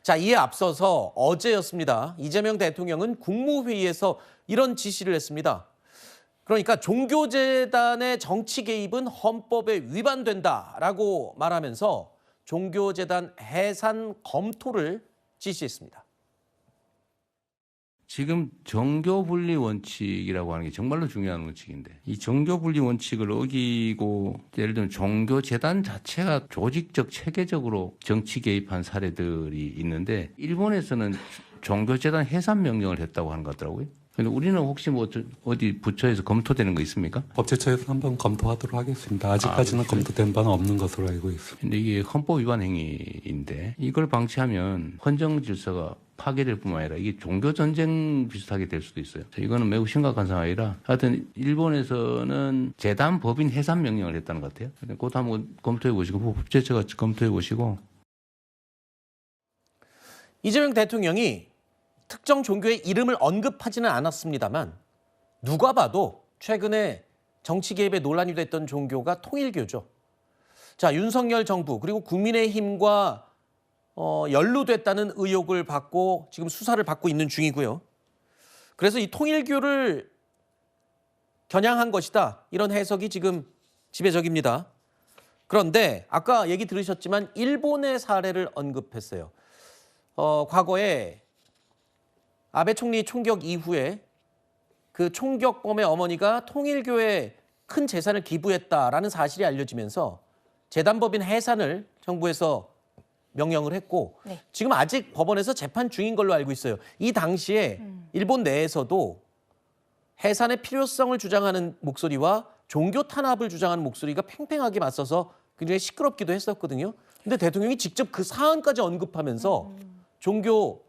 자, 이에 앞서서 어제였습니다. 이재명 대통령은 국무회의에서 이런 지시를 했습니다. 그러니까 종교재단의 정치 개입은 헌법에 위반된다라고 말하면서 종교재단 해산 검토를 지시했습니다. 지금 정교분리 원칙이라고 하는 게 정말로 중요한 원칙인데 이 정교분리 원칙을 어기고 예를 들면 종교재단 자체가 조직적 체계적으로 정치 개입한 사례들이 있는데 일본에서는 종교재단 해산 명령을 했다고 하는 것 같더라고요. 근데 우리는 혹시 뭐 어디 부처에서 검토되는 거 있습니까? 법제처에서 한번 검토하도록 하겠습니다. 아직까지는 검토된 바는 없는 것으로 알고 있습니다. 근데 이게 헌법 위반 행위인데 이걸 방치하면 헌정 질서가 파괴될 뿐만 아니라 이게 종교 전쟁 비슷하게 될 수도 있어요. 이거는 매우 심각한 상황이라 하여튼 일본에서는 재단 법인 해산 명령을 했다는 것 같아요. 그것도 한번 검토해 보시고 법제처가 검토해 보시고. 이재명 대통령이 특정 종교의 이름을 언급하지는 않았습니다만 누가 봐도 최근에 정치 개입에 논란이 됐던 종교가 통일교죠. 자, 윤석열 정부 그리고 국민의힘과 연루됐다는 의혹을 받고 지금 수사를 받고 있는 중이고요. 그래서 이 통일교를 겨냥한 것이다. 이런 해석이 지금 지배적입니다. 그런데 아까 얘기 들으셨지만 일본의 사례를 언급했어요. 과거에 아베 총리 총격 이후에 그 총격범의 어머니가 통일교에 큰 재산을 기부했다라는 사실이 알려지면서 재단법인 해산을 정부에서 명령을 했고 네. 지금 아직 법원에서 재판 중인 걸로 알고 있어요. 이 당시에 일본 내에서도 해산의 필요성을 주장하는 목소리와 종교 탄압을 주장하는 목소리가 팽팽하게 맞서서 굉장히 시끄럽기도 했었거든요. 근데 대통령이 직접 그 사안까지 언급하면서 종교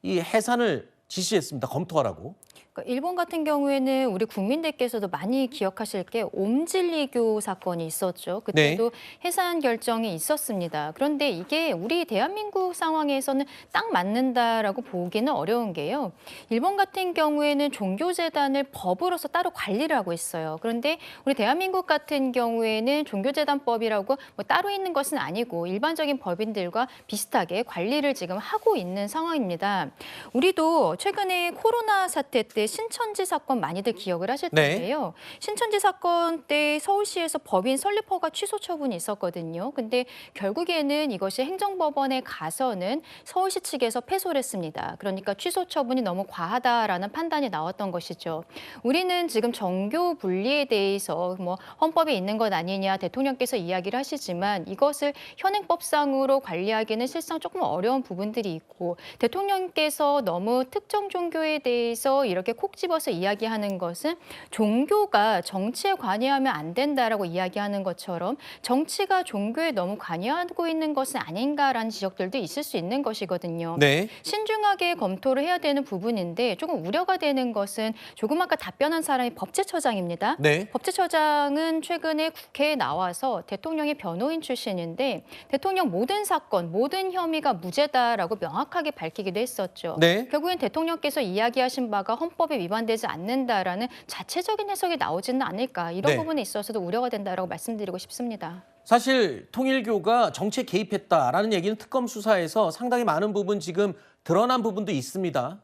이 해산을 지시했습니다. 검토하라고. 그러니까 일본 같은 경우에는 우리 국민들께서도 많이 기억하실 게 옴질리교 사건이 있었죠. 그때도 해산 결정이 있었습니다. 그런데 이게 우리 대한민국 상황에서는 딱 맞는다라고 보기는 어려운 게요. 일본 같은 경우에는 종교재단을 법으로서 따로 관리를 하고 있어요. 그런데 우리 대한민국 같은 경우에는 종교재단법이라고 뭐 따로 있는 것은 아니고 일반적인 법인들과 비슷하게 관리를 지금 하고 있는 상황입니다. 우리도 최근에 코로나 사태 때 신천지 사건 많이들 기억을 하실 텐데요. 신천지 사건 때 서울시에서 법인 설립 허가 취소 처분이 있었거든요. 근데 결국에는 이것이 행정법원에 가서는 서울시 측에서 패소를 했습니다. 그러니까 취소 처분이 너무 과하다라는 판단이 나왔던 것이죠. 우리는 지금 정교 분리에 대해서 뭐 헌법에 있는 것 아니냐 대통령께서 이야기를 하시지만 이것을 현행법상으로 관리하기는 실상 조금 어려운 부분들이 있고 대통령께서 너무 특정 종교에 대해서 이렇게 콕 집어서 이야기하는 것은 종교가 정치에 관여하면 안 된다라고 이야기하는 것처럼 정치가 종교에 너무 관여하고 있는 것은 아닌가라는 지적들도 있을 수 있는 것이거든요. 네. 신중하게 검토를 해야 되는 부분인데 조금 우려가 되는 것은 조금 아까 답변한 사람이 법제처장입니다. 네. 법제처장은 최근에 국회에 나와서 대통령의 변호인 출신인데 대통령 모든 사건, 모든 혐의가 무죄다라고 명확하게 밝히기도 했었죠. 네. 결국엔 대통령께서 이야기하신 바가 헌법에 위반되지 않는다라는 자체적인 해석이 나오지는 않을까 이런 네. 부분에 있어서도 우려가 된다라고 말씀드리고 싶습니다. 사실 통일교가 정치에 개입했다라는 얘기는 특검 수사에서 상당히 많은 부분 지금 드러난 부분도 있습니다.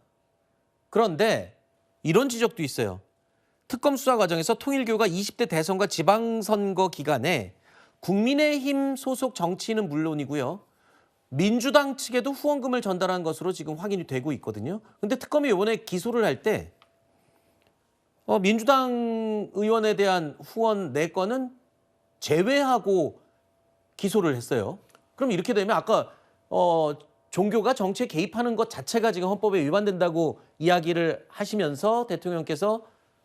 그런데 이런 지적도 있어요. 특검 수사 과정에서 통일교가 20대 대선과 지방선거 기간에 국민의힘 소속 정치인은 물론이고요. 민주당 측에도 후원금을 전달한 것으로 지금 확인이 되고 있거든요. 근데 특검이 이번에 기소를 할 때 민주당 의원에 대한 후원 4건은 제외하고 기소를 했어요. 그럼 이렇게 되면 아까 종교가 정치에 개입하는 것 자체가 지금 헌법에 위반된다고 이야기를 하시면서 대통령께서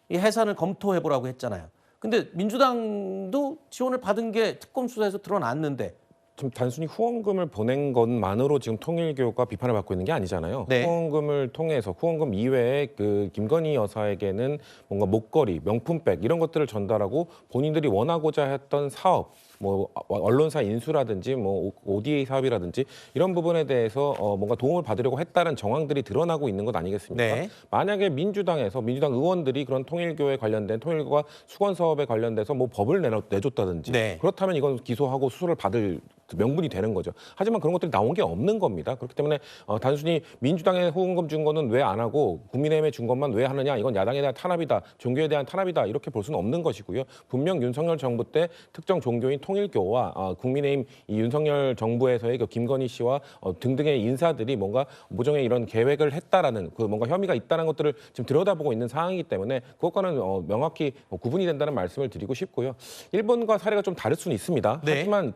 이 해산을 검토해보라고 했잖아요. 근데 민주당도 지원을 받은 게 특검 수사에서 드러났는데 지금 단순히 후원금을 보낸 것만으로 지금 통일교가 비판을 받고 있는 게 아니잖아요. 네. 후원금을 통해서 후원금 이외에 그 김건희 여사에게는 뭔가 목걸이, 명품백 이런 것들을 전달하고 본인들이 원하고자 했던 사업, 뭐 언론사 인수라든지 뭐 ODA 사업이라든지 이런 부분에 대해서 뭔가 도움을 받으려고 했다는 정황들이 드러나고 있는 것 아니겠습니까? 네. 만약에 민주당 의원들이 그런 통일교에 관련된 통일교와 수건 사업에 관련돼서 뭐 법을 내줬다든지 네. 그렇다면 이건 기소하고 수술을 받을 명분이 되는 거죠. 하지만 그런 것들이 나온 게 없는 겁니다. 그렇기 때문에 단순히 민주당에 후원금 준 거는 왜 안 하고 국민의힘에 준 것만 왜 하느냐, 이건 야당에 대한 탄압이다, 종교에 대한 탄압이다, 이렇게 볼 수는 없는 것이고요. 분명 윤석열 정부 때 특정 종교인 통일교와 국민의힘 이 윤석열 정부에서의 그 김건희 씨와 등등의 인사들이 뭔가 모종의 이런 계획을 했다라는 그 뭔가 혐의가 있다는 것들을 지금 들여다보고 있는 상황이기 때문에 그것과는 명확히 구분이 된다는 말씀을 드리고 싶고요. 일본과 사례가 좀 다를 수는 있습니다. 네. 하지만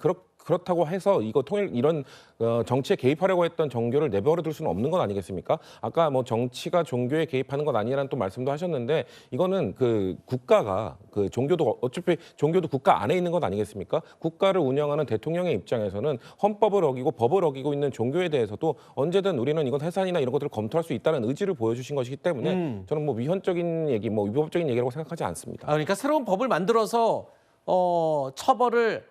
그렇다고 해서 이거 이런 정치에 개입하려고 했던 종교를 내버려 둘 수는 없는 건 아니겠습니까? 아까 뭐 정치가 종교에 개입하는 건 아니라는 또 말씀도 하셨는데, 이거는 그 국가가 그 종교도 어차피 종교도 국가 안에 있는 건 아니겠습니까? 국가를 운영하는 대통령의 입장에서는 헌법을 어기고 법을 어기고 있는 종교에 대해서도 언제든 우리는 이건 해산이나 이런 것들을 검토할 수 있다는 의지를 보여주신 것이기 때문에 저는 뭐 위헌적인 얘기, 뭐 위법적인 얘기라고 생각하지 않습니다. 그러니까 새로운 법을 만들어서 처벌을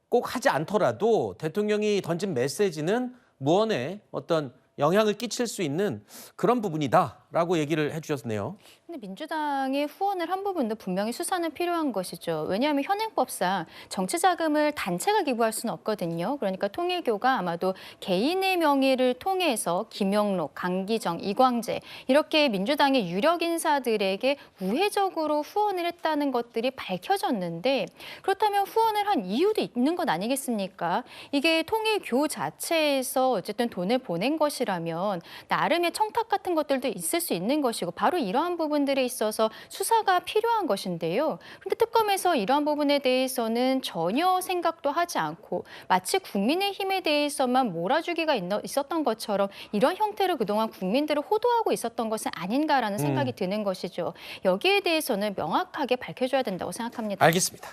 꼭 하지 않더라도 대통령이 던진 메시지는 무언의 어떤 영향을 끼칠 수 있는 그런 부분이다라고 얘기를 해주셨네요. 근데 민주당이 후원을 한 부분도 분명히 수사는 필요한 것이죠. 왜냐하면 현행법상 정치 자금을 단체가 기부할 수는 없거든요. 그러니까 통일교가 아마도 개인의 명의를 통해서 김영록, 강기정, 이광재 이렇게 민주당의 유력 인사들에게 우회적으로 후원을 했다는 것들이 밝혀졌는데, 그렇다면 후원을 한 이유도 있는 것 아니겠습니까? 이게 통일교 자체에서 어쨌든 돈을 보낸 것이라면 나름의 청탁 같은 것들도 있을 수 있는 것이고, 바로 이러한 부분들에 있어서 수사가 필요한 것인데요. 그런데 특검에서 이러한 부분에 대해서는 전혀 생각도 하지 않고 마치 국민의힘에 대해서만 몰아주기가 있었던 것처럼 이런 형태로 그동안 국민들을 호도하고 있었던 것은 아닌가라는 생각이 드는 것이죠. 여기에 대해서는 명확하게 밝혀줘야 된다고 생각합니다. 알겠습니다.